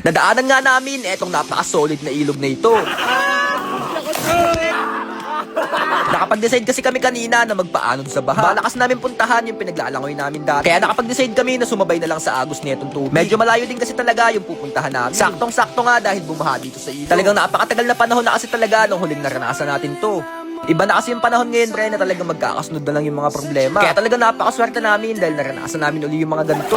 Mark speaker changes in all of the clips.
Speaker 1: Nadaanan nga namin etong napaka-solid na ilog na ito. Nakapag-decide kasi kami kanina na magpaanod sa baha. Balakas namin puntahan yung pinaglalangoy namin dati. Kaya nakapag-decide kami na sumabay na lang sa agos nitong tubig. Medyo malayo din kasi talaga yung pupuntahan namin. Saktong-sakto nga dahil bumaha dito sa ilog. Talagang napakatagal na panahon na kasi talaga nung huling naranasan natin to. Iba na kasi yung panahon ngayon, pre, na talagang magkakasunod na lang yung mga problema. Kaya talagang napakaswerte namin dahil naranasan namin uli yung mga ganito.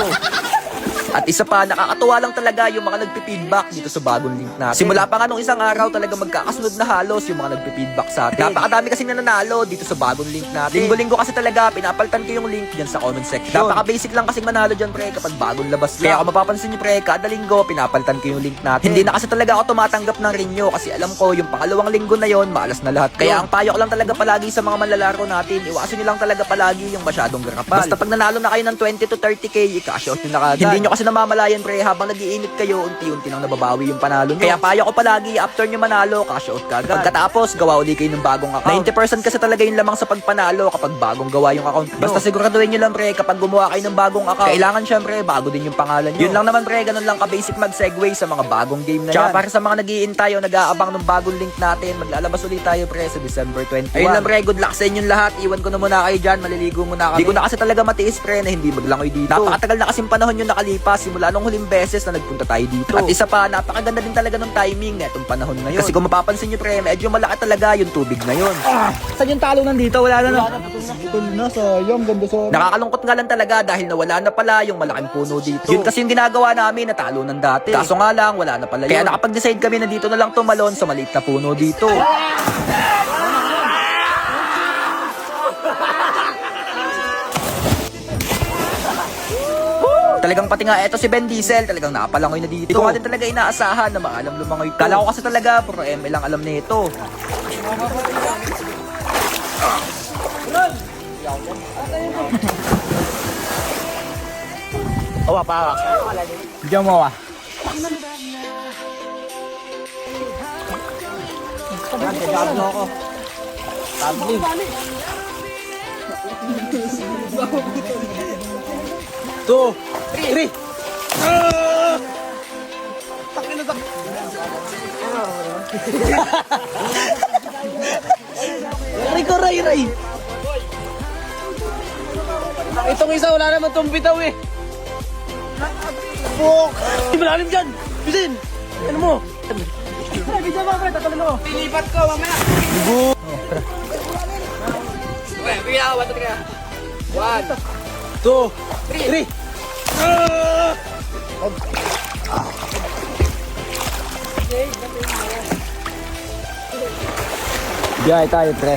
Speaker 1: At isa pa, nakakatuwa lang talaga yung mga nagpi-feedback dito sa bagong link natin. Simula pa nga nung isang araw, talaga magkakasunod na halos yung mga nagpi-feedback sa atin. Napakadami kasing nananalo dito sa bagong link natin. Linggo-linggo kasi talaga, pinapalitan ko yung link dyan sa comment section. Napaka-basic lang kasing manalo dyan, pre, kapag bagong labas lang. Kaya kung mapapansin nyo, pre, kada linggo, pinapalitan ko yung link natin. Hindi na kasi talaga ako tumatanggap ng renew kasi alam ko, yung pangalawang linggo na yon maalas na lahat. Kaya ang payo ko lang talaga palagi sa mga manlalaro natin, iwasan nyo lang talaga palagi yung masyadong garapal. Basta pag nanalo na kayo ng 20 to 30k, i-cash out nyo na kagad. Hindi nyo kasi namamalayan, pre, habang nag-iinit kayo, unti-unti lang nababawi yung panalo nyo. Kaya payo ko palagi, after nyo manalo, cash out kagad. Pagkatapos, gawa uli kayo ng bagong account. 90% kasi talaga yung lamang sa pagpanalo kapag bagong gawa yung account nyo. Basta siguraduhin nyo lang, pre, kapag gumawa kayo ng bagong account, kailangan syempre, bago din yung pangalan nyo. Yun lang naman, pre, ganun lang ka-basic mag-segue sa mga bagong game na yan. Tsaka para sa mga nag-iintay o nag-aabang ng bagong link natin, maglalabas ulit tayo, pre, sa December 21. Ayun lang, pre, good luck sa inyong lahat. Iwan ko na muna kayo dyan, maliligo muna kami. Hindi ko na kasi talaga matiis, pre, na hindi maglangoy dito. Napakatagal na kasing panahon yung nakalipas simula nung huling beses na nagpunta tayo dito. At isa pa, napakaganda din talaga ng timing netong panahon ngayon. Kasi kung mapapansin nyo, pre, medyo malaki talaga yung tubig ngayon.
Speaker 2: Saan yung talo nandito? Wala na. Putol na, sayang, ganda sa...
Speaker 1: Nakakalungkot nga lang talaga dahil nawala na pala yung malaking puno dito. Yun kasi yung ginagawa namin na talo ng dati. Kaso nga lang, wala na pala yun. Kaya nakapag-decide kami na dito na lang tumalon sa maliit na puno dito. Talagang pati nga eto si Ben Diesel, talagang nakapalangoy na dito. Hindi ko nga din talaga inaasahan na maalam lumangoy to. Kala ko kasi talaga, puro ML lang alam nito.
Speaker 2: Awa pa. Bigyan mo, awa. Nagkagab na ako. Tabli. Two, three. Takin na tak. Ray. Itong isa wala naman tong bitaw eh. Bok! Malalim dyan! Bisin! Ano mo? Bisa ba, pre? Tatalon mo. Pilipat ko, mamaya. Bugo! Okay, bigyan ako. 1, 2, 3. Biyay tayo, pre.